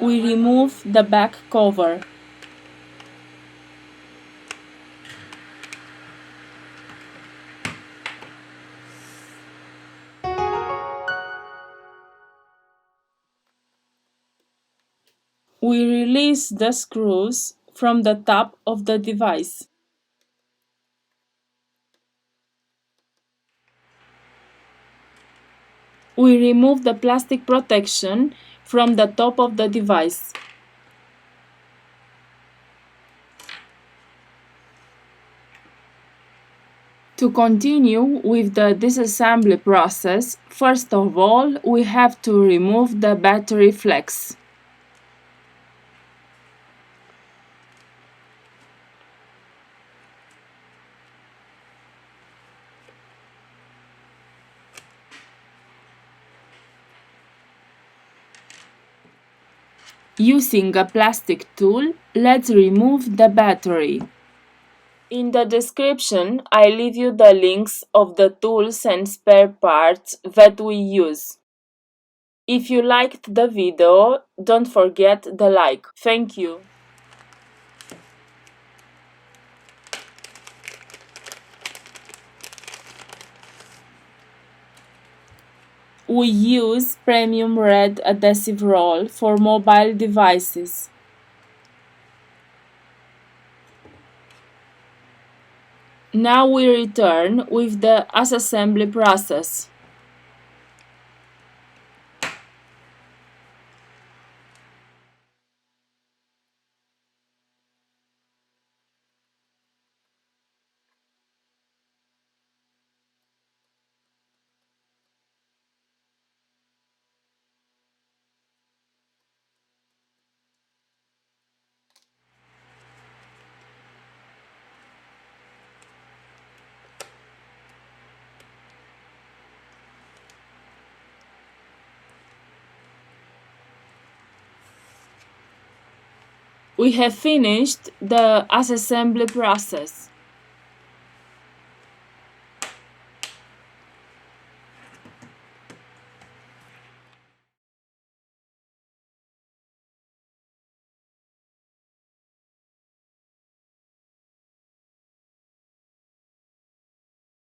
We remove the back cover. We release the screws from the top of the device. We remove the plastic protection from the top of the device. To continue with the disassembly process, first of all, we have to remove the battery flex. Using a plastic tool, let's remove the battery. In the description, I leave you the links of the tools and spare parts that we use. If you liked the video, don't forget the like. Thank you. We use premium red adhesive roll for mobile devices. Now we return with the assembly process. We have finished the assembly process.